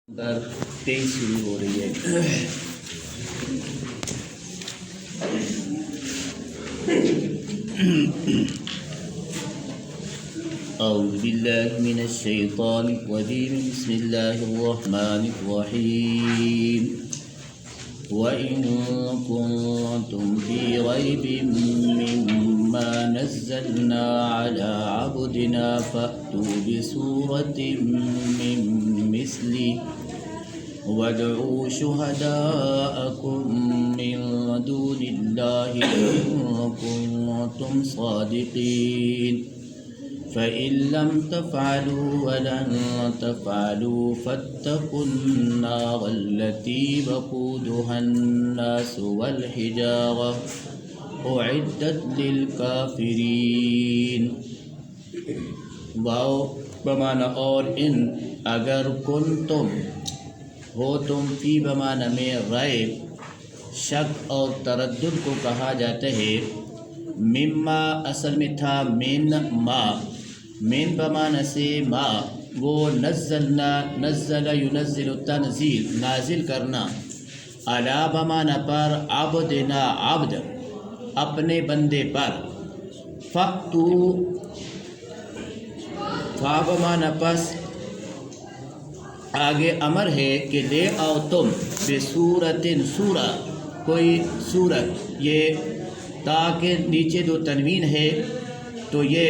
Number 23 شروع ہو رہی ہے۔ اعوذ باللہ من الشیطان الرجیم، بسم اللہ الرحمن الرحیم۔ وَإِن كُنتُمْ فِي رَيْبٍ مِّمَّا نَزَّلْنَا عَلَىٰ عَبْدِنَا فَأْتُوا بِسُورَةٍ مِّن مِّثْلِهِ وَادْعُوا شُهَدَاءَكُم مِّن دُونِ اللَّهِ إِن كُنتُمْ صَادِقِينَ فَإِن لَّمْ تَفْعَلُوا وَلَن تَفْعَلُوا فَاتَّقُوا النَّارَ الَّتِي وَقُودُهَا النَّاسُ وَالْحِجَارَةُ أُعِدَّتْ لِلْكَافِرِينَ۔ واو بمعنی اور ان، اگر کنتم ہو تم، فی بمعنی میں ریب شک اور تردد کو کہا جاتا ہے۔ مما اصل میں تھا من ما، من بمعنی سے ما، وہ نزلنا، نزل ینزل تنزیل، نازل کرنا، علی بمعنی پر، عبدنا عبد اپنے بندے پر، فَأْتُو فا بمعنی پس آگے امر ہے کہ لے آؤ تم، بصورتن سورہ کوئی صورت، یہ تاکہ نیچے دو تنوین ہے تو یہ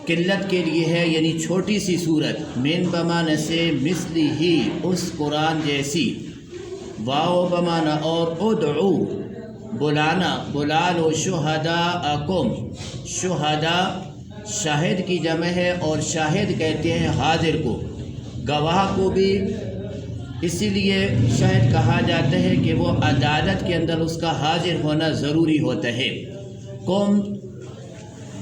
قلت کے لیے ہے، یعنی چھوٹی سی صورت، من بمعنی سے مثلی ہی اس قرآن جیسی، واو بمعنی اور، ادعو بلانا، بلا لو، شہداءکم، شہداء شاہد کی جمع ہے اور شاہد کہتے ہیں حاضر کو، گواہ کو بھی اسی لیے شاہد کہا جاتا ہے کہ وہ عدالت کے اندر اس کا حاضر ہونا ضروری ہوتا ہے۔ کم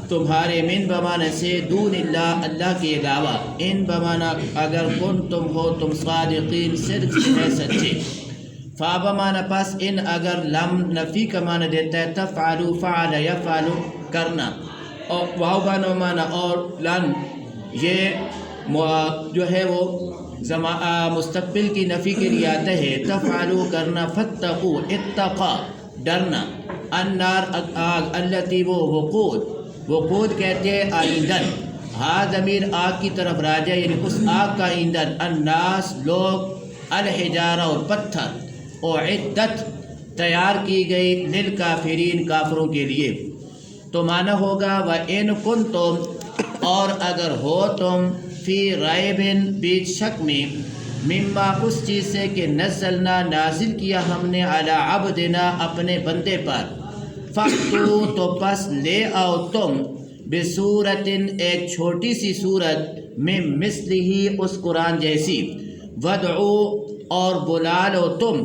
تمہارے، من بمعنی سے دون اللہ اللہ کے علاوہ، ان بمعنی اگر کن تم ہو تم صادقین صدق سے ہے سچے، فا بمعنی پس ان اگر لم نفی کا معنی دیتا ہے، تفعلو فعل یفعلو کرنا، اور واو بمعنی اور لن یہ جو ہے وہ مستقبل کی نفی کے لیے آتا ہے، تفعلو کرنا، فتقو اتقا ڈرنا، النار آگ، التی وہ وقود، وقود کہتے ہیں ایندھن، ہاں ضمیر آگ کی طرف راجع یعنی اس آگ کا ایندھن، الناس لوگ، الحجارہ اور پتھر، اعدت تیار کی گئی، للکافرین کافروں کے لیے، تو معنی ہوگا وَإِن كُنتُمْ اور اگر ہو تم، فی ریبن بیچ شک میں، مما اس چیز سے کہ نزلنا نازل کیا ہم نے، علی عبدنا اپنے بندے پر، فَأْتُوا تو پس لے آؤ تم، بصورتن ایک چھوٹی سی صورت، من مثلہ اس قرآن جیسی، وَادْعُوا اور بلا لو تم،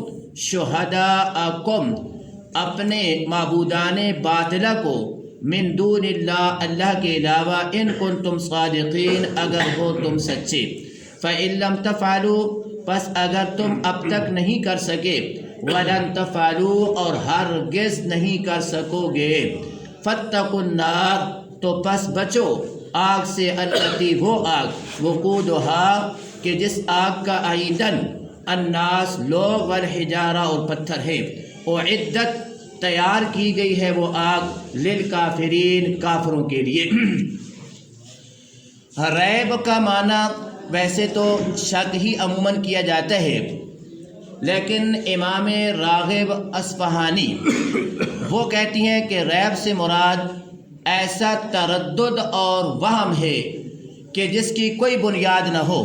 شہداءکم اپنے معبودان باطلہ کو، من دون اللہ اللہ کے علاوہ، ان کنتم صادقین اگر ہو تم سچے، فَإِن لَّمْ تَفْعَلُوا پس اگر تم اب تک نہیں کر سکے، وَلَن تَفْعَلُوا اور ہرگز نہیں کر سکو گے، فَاتَّقُوا النَّارَ تو پس بچو آگ سے، التی وہ آگ، وقودہا کہ جس آگ کا ایندھن، الناس لوگ، والحجارہ اور پتھر ہے، اعدت تیار کی گئی ہے وہ آگ، للکافرین کافروں کے لیے۔ ریب کا معنی ویسے تو شک ہی عموماً کیا جاتا ہے، لیکن امام راغب اصفہانی وہ کہتی ہیں کہ ریب سے مراد ایسا تردد اور وہم ہے کہ جس کی کوئی بنیاد نہ ہو،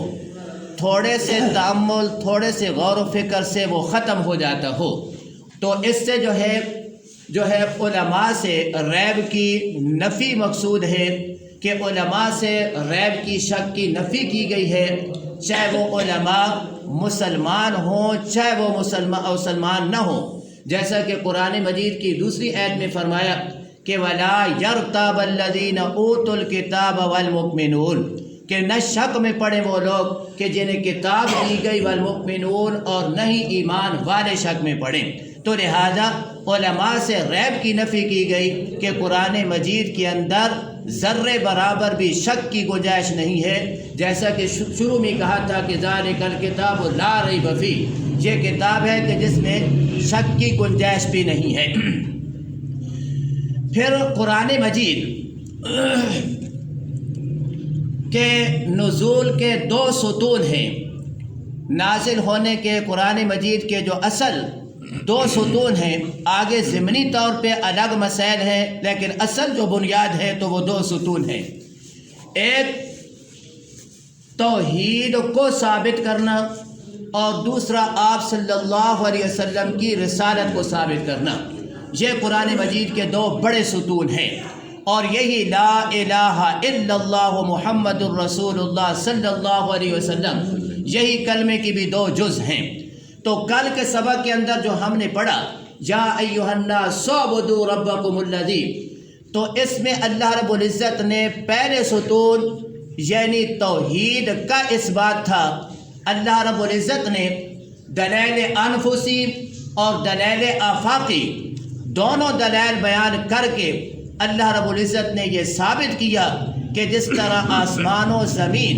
تھوڑے سے تأمل، تھوڑے سے غور و فکر سے وہ ختم ہو جاتا ہو، تو اس سے جو ہے علماء سے ریب کی نفی مقصود ہے، کہ علماء سے ریب کی شک کی نفی کی گئی ہے، چاہے وہ علماء مسلمان ہوں چاہے وہ مسلمان نہ ہوں، جیسا کہ قرآن مجید کی دوسری آیت میں فرمایا کہ وَلَا يَرْتَابَ الَّذِينَ أُوتُوا الْكِتَابَ وَالْمُؤْمِنُونَ کہ نہ شک میں پڑے وہ لوگ کہ جنہیں کتاب دی گئی، والمؤمنون اور نہ ہی ایمان والے شک میں پڑیں، تو لہذا علماء سے ریب کی نفی کی گئی کہ قرآن مجید کے اندر ذرے برابر بھی شک کی گنجائش نہیں ہے. جیسا کہ شروع میں کہا تھا کہ ذالک الکتاب لا ریب فیہ، یہ کتاب ہے کہ جس میں شک کی گنجائش بھی نہیں ہے. پھر قرآن مجید کے نزول کے 2 ستون ہیں. نازل ہونے کے قرآن مجید کے جو اصل 2 ستون ہیں، آگے ضمنی طور پہ الگ مسائل ہیں، لیکن اصل جو بنیاد ہے تو وہ 2 ستون ہیں. ایک توحید کو ثابت کرنا اور دوسرا آپ صلی اللہ علیہ وسلم کی رسالت کو ثابت کرنا. یہ قرآن مجید کے 2 بڑے ستون ہیں، اور یہی لا الہ الا اللہ محمد الرسول اللہ صلی اللہ علیہ وسلم، یہی کلمے کی بھی 2 جز ہیں. تو کل کے سبق کے اندر جو ہم نے پڑھا یا ایھا الناس اعبدوا ربکم الذی، تو اس میں اللہ رب العزت نے پہلے ستون یعنی توحید کا اثبات تھا. اللہ رب العزت نے دلائل انفسی اور دلائل آفاقی دونوں دلائل بیان کر کے اللہ رب العزت نے یہ ثابت کیا کہ جس طرح آسمان و زمین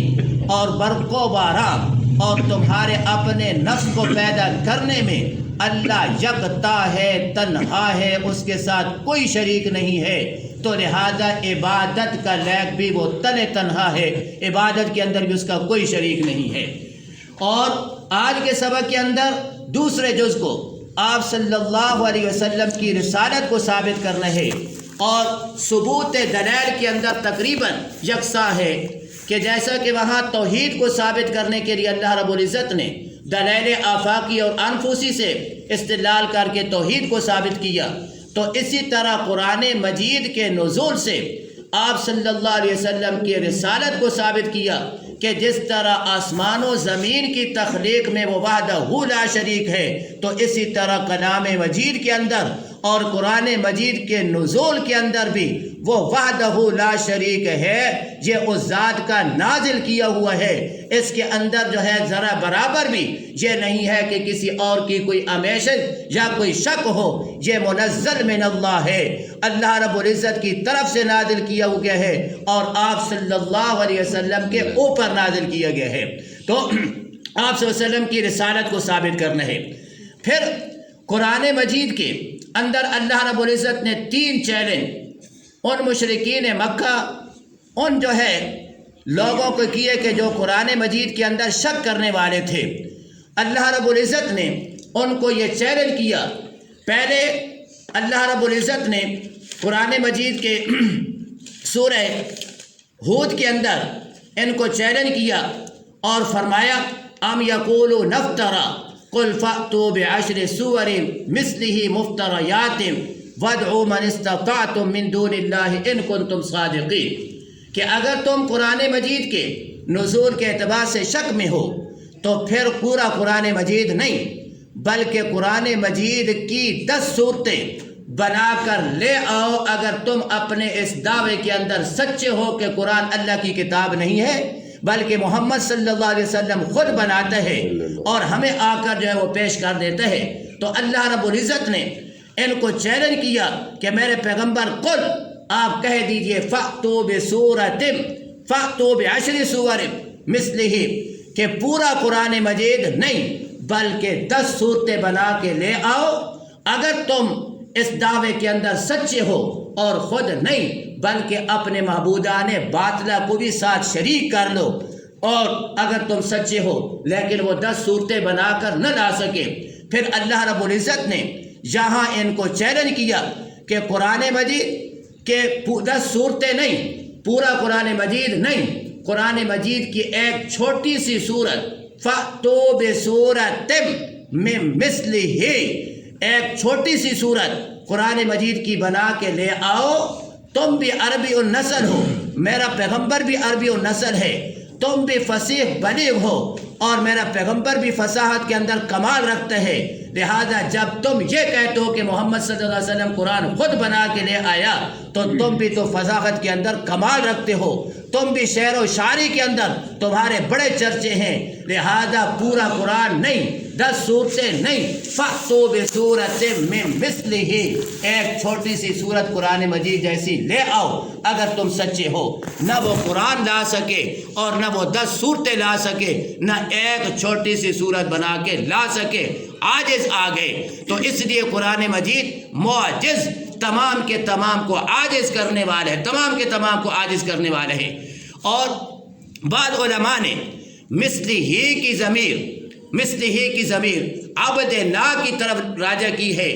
اور برق و باران اور تمہارے اپنے نفس کو پیدا کرنے میں اللہ یکتا ہے، تنہا ہے، اس کے ساتھ کوئی شریک نہیں ہے، تو لہذا عبادت کا لائق بھی وہ تنہا ہے، عبادت کے اندر بھی اس کا کوئی شریک نہیں ہے. اور آج کے سبق کے اندر دوسرے جز کو آپ صلی اللہ علیہ وسلم کی رسالت کو ثابت کرنا ہے، اور ثبوت دلائل کے اندر تقریباً یکساں ہے کہ جیسا کہ وہاں توحید کو ثابت کرنے کے لیے اللہ رب العزت نے دلائل آفاقی اور انفسی سے استدلال کر کے توحید کو ثابت کیا، تو اسی طرح قرآن مجید کے نزول سے آپ صلی اللہ علیہ وسلم کی رسالت کو ثابت کیا کہ جس طرح آسمان و زمین کی تخلیق میں وہ وحدہ لا شریک ہے، تو اسی طرح کلام مجید کے اندر اور قرآن مجید کے نزول کے اندر بھی وہ وحدہ لا شریک ہے. یہ اس ذات کا نازل کیا ہوا ہے، اس کے اندر جو ہے ذرا برابر بھی یہ نہیں ہے کہ کسی اور کی کوئی امیشن یا کوئی شک ہو. یہ منزل من اللہ ہے، اللہ رب العزت کی طرف سے نازل کیا گیا ہے اور آپ صلی اللہ علیہ وسلم کے اوپر نازل کیا گیا ہے. تو آپ صلی اللہ علیہ وسلم کی رسالت کو ثابت کرنا ہے. پھر قرآن مجید کے اندر اللہ رب العزت نے 3 چیلنج ان مشرکین مکہ، ان جو ہے لوگوں کو کیے کہ جو قرآن مجید کے اندر شک کرنے والے تھے. اللہ رب العزت نے ان کو یہ چیلنج کیا. پہلے اللہ رب العزت نے قرآن مجید کے سورہ ہود کے اندر ان کو چیلنج کیا اور فرمایا ام یقولون افترا قل فأتوا بعشر سور مثلہ مفتریات وادعوا من استطعتم من دون اللہ ان کنتم صادقین، کہ اگر تم قرآن مجید کے نزول کے اعتبار سے شک میں ہو تو پھر پورا قرآن مجید نہیں بلکہ قرآن مجید کی 10 صورتیں بنا کر لے آؤ اگر تم اپنے اس دعوے کے اندر سچے ہو کہ قرآن اللہ کی کتاب نہیں ہے بلکہ محمد صلی اللہ علیہ وسلم خود بناتا ہے اور ہمیں آ کر جو ہے وہ پیش کر دیتا ہے. تو اللہ رب العزت نے ان کو چیلنج کیا کہ میرے پیغمبر قل، آپ کہہ دیجئے فأتوا بسورۃ فأتوا بعشر سور مثلہ، کہ پورا قرآن مجید نہیں بلکہ 10 صورتیں بنا کے لے آؤ اگر تم اس دعوے کے اندر سچے ہو اور خود نہیں بلکہ اپنے معبودان باطلہ کو بھی ساتھ شریک کر لو، اور اگر تم سچے ہو لیکن وہ 10 صورتیں بنا کر نہ لا سکے. پھر اللہ رب العزت نے یہاں ان کو چیلنج کیا کہ قرآن مجید کے 10 صورتیں نہیں، پورا قرآن مجید نہیں، قرآن مجید کی ایک چھوٹی سی صورت فَأْتُوا بِسُورَةٍ مِّن مِّثْلِهِ، ایک چھوٹی سی صورت قرآن مجید کی بنا کے لے آؤ. تم بھی عربی النسل ہو، میرا پیغمبر بھی عربی النسل ہے، تم بھی فصیح بلیغ ہو اور میرا پیغمبر بھی فصاحت کے اندر کمال رکھتا ہے. لہذا جب تم یہ کہتے ہو کہ محمد صلی اللہ علیہ وسلم قرآن خود بنا کے لے آیا تو تم بھی تو فصاحت کے اندر کمال رکھتے ہو. تم بھی شعر و شاعری کے اندر تمہارے بڑے چرچے ہیں، لہذا پورا قرآن نہیں، 10 صورتیں نہیں، فَأْتُوا بِسُورَةٍ مِّن مِّثْلِهِ، ایک چھوٹی سی سورت قرآن مجید جیسی لے آؤ اگر تم سچے ہو۔ نہ وہ قرآن لا سکے اور نہ وہ 10 صورتیں لا سکے، نہ ایک چھوٹی سی سورت بنا کے لا سکے، عاجز آ گئے۔ تو اس لیے قرآن مجید معجز، تمام کے تمام کو عاجز کرنے والے ہیں، تمام کے تمام کو عاجز کرنے والے ہیں۔ اور بعض علماء نے مثلہ کی ضمیر عبد نا کی طرف راجع کی ہے،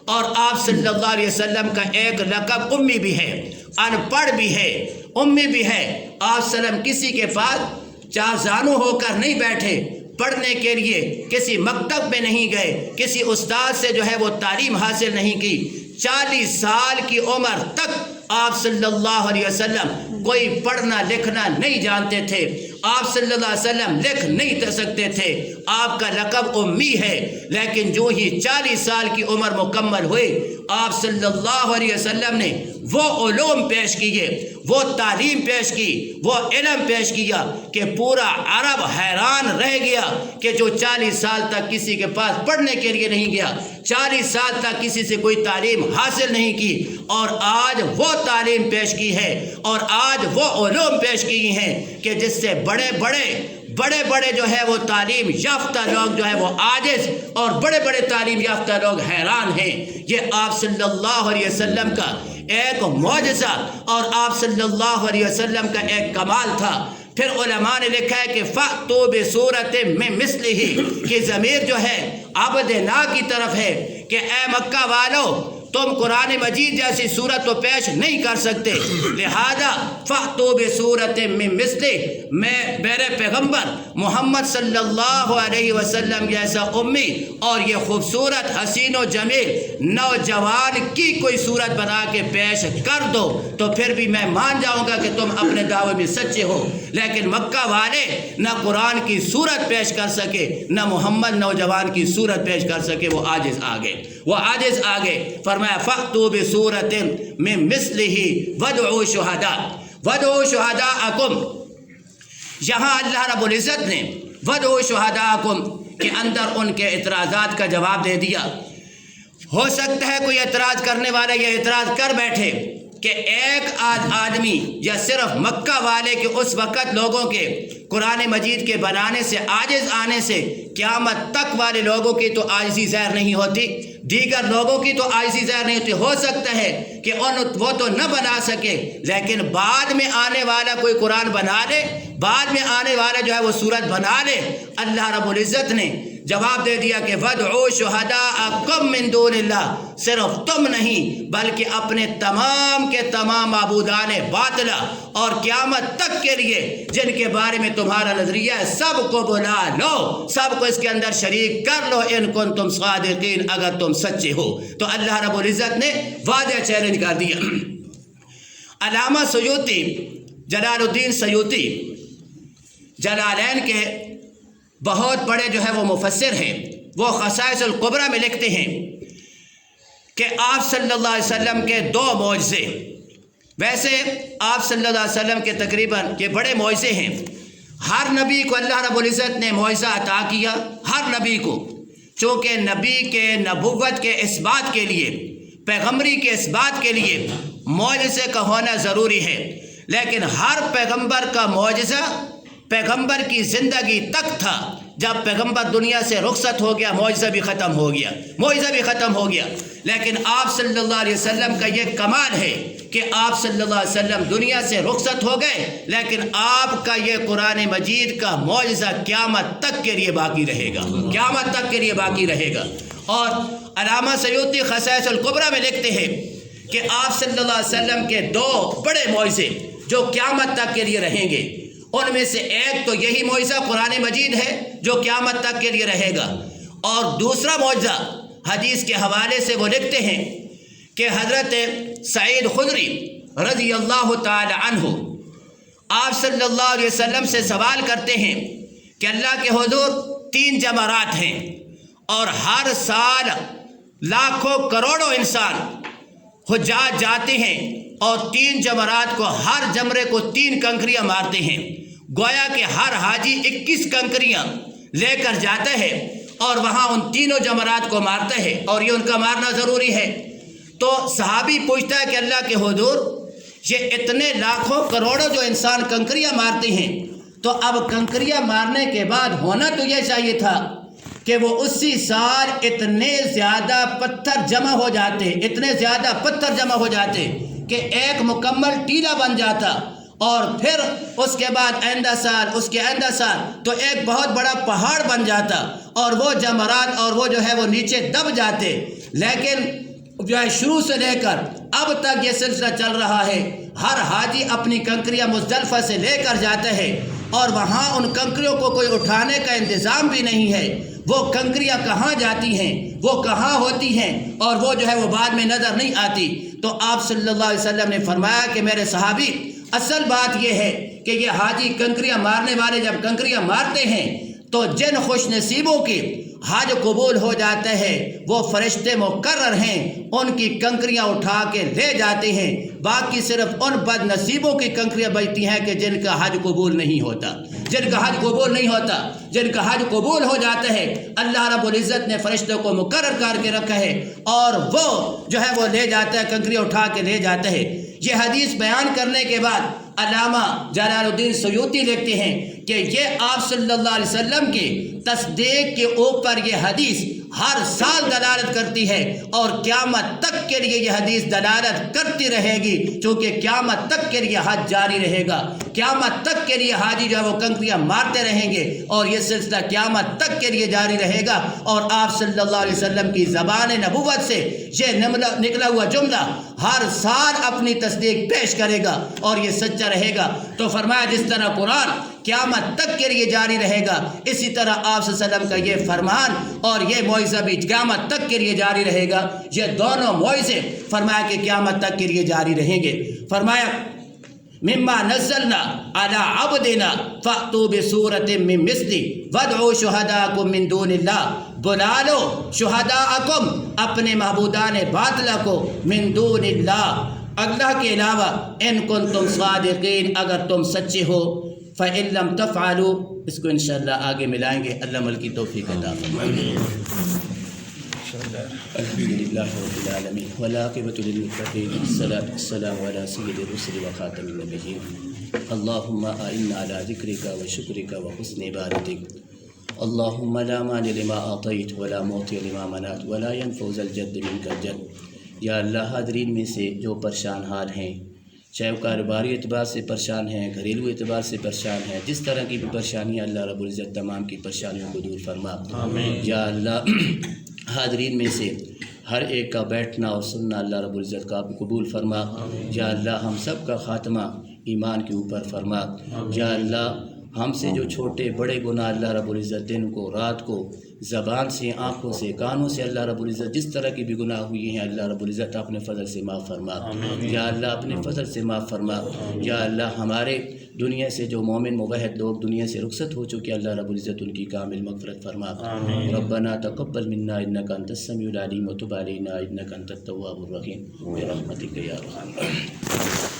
اور آپ صلی اللہ علیہ وسلم کا ایک لقب امی بھی ہے، ان پڑھ بھی ہے، امی بھی ہے۔ آپ صلی اللہ علیہ وسلم کسی کے پاس 4 زانو ہو کر نہیں بیٹھے، پڑھنے کے لیے کسی مکتب میں نہیں گئے، کسی استاد سے جو ہے وہ تعلیم حاصل نہیں کی۔ 40 سال کی عمر تک آپ صلی اللہ علیہ وسلم کوئی پڑھنا لکھنا نہیں جانتے تھے، آپ صلی اللہ علیہ وسلم لکھ نہیں سکتے تھے، آپ کا لقب امی ہے۔ لیکن جو ہی 40 سال کی عمر مکمل ہوئی، آپ صلی اللہ علیہ وسلم نے وہ علوم پیش کیے، وہ تعلیم پیش کی، وہ علم پیش کیا کہ پورا عرب حیران رہ گیا کہ جو 40 سال تک کسی کے پاس پڑھنے کے لیے نہیں گیا، 40 سال تک کسی سے کوئی تعلیم حاصل نہیں کی، اور آج وہ تعلیم پیش کی ہے اور آج وہ علوم پیش کی ہیں کہ جس سے بڑے بڑے جو ہے وہ تعلیم یافتہ لوگ جو ہے وہ عاجز، اور بڑے بڑے تعلیم یافتہ لوگ حیران ہیں۔ یہ آپ صلی اللہ علیہ وسلم کا ایک معجزہ اور آپ صلی اللہ علیہ وسلم کا ایک کمال تھا۔ پھر علماء نے لکھا ہے کہ فَأْتُوا بِسُورَةٍ مِّن مِّثْلِهِ کہ ضمیر جو ہے عبد نا کی طرف ہے کہ اے مکہ والو، تم قرآن مجید جیسی صورت تو پیش نہیں کر سکتے، لہذا فَأْتُوا بِسُورَةٍ مِّن مِّثْلِهِ، میں میرے پیغمبر محمد صلی اللہ علیہ وسلم جیسا امی اور یہ خوبصورت حسین و جمیل نوجوان کی کوئی صورت بنا کے پیش کر دو تو پھر بھی میں مان جاؤں گا کہ تم اپنے دعوے میں سچے ہو۔ لیکن مکہ والے نہ قرآن کی صورت پیش کر سکے، نہ محمد نوجوان کی صورت پیش کر سکے، وہ عاجز آ گئے۔ فرمایا فَأْتُوا بِسُورَةٍ مِّن مِّثْلِهِ وَادْعُوا شُهَدَاءَكُمْ، یہاں اللہ رب العزت نے وَادْعُوا شُهَدَاءَكُمْ کے اندر ان کے اعتراضات کا جواب دے دیا۔ ہو سکتا ہے کوئی اعتراض کرنے والا یہ اعتراض کر بیٹھے کہ ایک آدمی یا صرف مکہ والے کے اس وقت لوگوں کے قرآن مجید کے بنانے سے عاجز آنے سے قیامت تک والے لوگوں کی تو عاجزی ظاہر نہیں ہوتی، دیگر لوگوں کی تو عاجزی ظاہر نہیں ہوتی۔ ہو سکتا ہے کہ وہ تو نہ بنا سکے، لیکن بعد میں آنے والا کوئی قرآن بنا لے، بعد میں آنے والا جو ہے وہ صورت بنا لے۔ اللہ رب العزت نے جواب دے دیا کہ وَادْعُوا شُهَدَاءَكُمْ مِن دُونِ اللَّهِ، صرف تم نہیں بلکہ اپنے تمام کے تمام معبودان باطلہ اور قیامت تک کے لیے جن کے بارے میں تمہارا نظریہ ہے سب کو بلا لو، سب کو اس کے اندر شریک کر لو، ان کنتم صادقین، اگر تم سچے ہو۔ تو اللہ رب العزت نے واضح چیلنج کر دیا۔ علامہ سیوطی، جلال الدین سیوطی، جلالین کے بہت بڑے جو ہے وہ مفسر ہیں، وہ خصائص الکبریٰ میں لکھتے ہیں کہ آپ صلی اللہ علیہ وسلم کے 2 معجزے، ویسے آپ صلی اللہ علیہ وسلم کے تقریباً یہ بڑے معجزے ہیں، ہر نبی کو اللہ رب العزت نے معجزہ عطا کیا، ہر نبی کو، چونکہ نبی کے نبوت کے اثبات کے لیے، پیغمبری کے اثبات کے لیے معجزے کا ہونا ضروری ہے، لیکن ہر پیغمبر کا معجزہ پیغمبر کی زندگی تک تھا۔ جب پیغمبر دنیا سے رخصت ہو گیا معجزہ بھی ختم ہو گیا، لیکن آپ صلی اللہ علیہ وسلم کا یہ کمال ہے کہ آپ صلی اللہ علیہ وسلم دنیا سے رخصت ہو گئے، لیکن آپ کا یہ قرآن مجید کا معجزہ قیامت تک کے لیے باقی رہے گا، اور علامہ سیوطی خصائص الکبریٰ میں لکھتے ہیں کہ آپ صلی اللہ علیہ وسلم کے 2 بڑے معجزے جو قیامت تک کے لیے رہیں گے، ان میں سے ایک تو یہی معجزہ قرآن مجید ہے جو قیامت تک کے لیے رہے گا، اور دوسرا معجزہ حدیث کے حوالے سے وہ لکھتے ہیں کہ حضرت سعید خدری رضی اللہ تعالی عنہ آپ صلی اللہ علیہ وسلم سے سوال کرتے ہیں کہ اللہ کے حضور 3 جمرات ہیں، اور ہر سال لاکھوں کروڑوں انسان حجاج جاتے ہیں، اور 3 جمرات کو، ہر جمرے کو 3 کنکریاں مارتے ہیں، گویا کہ ہر حاجی 21 کنکریاں لے کر جاتا ہے اور وہاں ان تینوں جمرات کو مارتا ہے، اور یہ ان کا مارنا ضروری ہے۔ تو صحابی پوچھتا ہے کہ اللہ کے حضور، یہ اتنے لاکھوں کروڑوں جو انسان کنکریاں مارتے ہیں، تو اب کنکریاں مارنے کے بعد ہونا تو یہ چاہیے تھا کہ وہ اسی سال اتنے زیادہ پتھر جمع ہو جاتے، اتنے زیادہ پتھر جمع ہو جاتے کہ ایک مکمل ٹیلہ بن جاتا، اور پھر اس کے بعد آئندہ سال، اس کے آئندہ سال تو ایک بہت بڑا پہاڑ بن جاتا، اور وہ جمرات اور وہ جو ہے وہ نیچے دب جاتے۔ لیکن جو ہے شروع سے لے کر اب تک یہ سلسلہ چل رہا ہے، ہر حاجی اپنی کنکریاں مزدلفہ سے لے کر جاتا ہے، اور وہاں ان کنکریوں کو کوئی اٹھانے کا انتظام بھی نہیں ہے۔ وہ کنکریاں کہاں جاتی ہیں، وہ کہاں ہوتی ہیں، اور وہ جو ہے وہ بعد میں نظر نہیں آتی۔ تو آپ صلی اللہ علیہ وسلم نے فرمایا کہ میرے صحابی، اصل بات یہ ہے کہ یہ حاجی کنکریاں مارنے والے جب کنکریاں مارتے ہیں تو جن خوش نصیبوں کی حج قبول ہو جاتا ہے وہ فرشتے مقرر ہیں، ان کی کنکریاں اٹھا کے لے جاتے ہیں، باقی صرف ان بد نصیبوں کی کنکریاں بچتی ہیں کہ جن کا حج قبول نہیں ہوتا، جن کا حج قبول نہیں ہوتا۔ جن کا حج قبول ہو جاتا ہے اللہ رب العزت نے فرشتوں کو مقرر کر کے رکھا ہے، اور وہ جو ہے وہ لے جاتا ہے، کنکریاں اٹھا کے لے جاتا ہے۔ یہ حدیث بیان کرنے کے بعد علامہ جلال الدین سیوطی لکھتے ہیں کہ یہ آپ صلی اللہ علیہ وسلم کی تصدیق کے اوپر یہ حدیث ہر سال دلالت کرتی ہے، اور قیامت تک کے لیے یہ حدیث دلالت کرتی رہے گی، چونکہ قیامت تک کے لیے حج جاری رہے گا، قیامت تک کے لیے حاجی جو ہے وہ کنکریاں مارتے رہیں گے، اور یہ سلسلہ قیامت تک کے لیے جاری رہے گا۔ اور آپ صلی اللہ علیہ وسلم کی زبان نبوت سے یہ نکلا ہوا جملہ ہر سال اپنی تصدیق پیش کرے گا، اور یہ سچا رہے گا۔ تو فرمایا جس طرح قرآن قیامت تک کے لیے جاری رہے گا، اسی طرح آپ صلی اللہ علیہ وسلم کا یہ فرمان اور یہ موعظہ بھی قیامت تک کے لیے جاری رہے گا۔ یہ دونوں موعظے فرمایا کہ قیامت تک کے لیے جاری رہیں گے۔ فرمایا مما نزلنا على عبدنا فأتوا بسورة من مثله وادعوا شهداءكم من دون الله، بلا لو شہداءکم اپنے معبودان باطلہ کو، من دون اللہ اللہ کے علاوہ، ان کنتم صادقین اگر تم سچے ہو، فإن لم تفعلوا، اس کو انشاءاللہ آگے ملائیں گے۔ اللہ مل کی توفیق عطا فرمائے۔ الحمد للہ رب العالمین والعاقبۃ للمتقین، الصلاۃ والسلام علی سید الرسل وخاتم النبیین، اللہم اعنا علی ذکرک وشکرک وحسن عبادتک، اللہم لا مانع لما اعطیت ولا معطی لما منعت ولا ينفع ذا الجد منک الجد۔ یا اللہ، حاضرین میں سے جو پریشان حال ہیں، چاہے وہ کاروباری اعتبار سے پریشان ہیں، گھریلو اعتبار سے پریشان ہیں، جس طرح کی بھی پریشانیاں، اللہ رب العزت تمام کی پریشانیوں کو دور فرما۔ یا اللہ، حاضرین میں سے ہر ایک کا بیٹھنا اور سننا اللہ رب العزت کا قبول فرما۔ یا اللہ، ہم سب کا خاتمہ ایمان کے اوپر فرما۔ یا اللہ، ہم سے جو چھوٹے بڑے گناہ اللہ رب العزت دن کو رات کو زبان سے، آنکھوں سے، کانوں سے اللہ رب العزت جس طرح کی بھی گناہ ہوئی ہیں، اللہ رب العزت اپنے فضل سے معاف فرما۔ یا اللہ، اپنے فضل سے معاف فرما۔ یا اللہ، ہمارے دنیا سے جو مومن موحد لوگ دنیا سے رخصت ہو چکے، اللہ رب العزت ان کی کامل مغفرت فرما۔ ربنا تقبل منا انک انت السمیع العلیم وتب علینا انک انت التواب الرحیم برحمتک یا ارحم الراحمین۔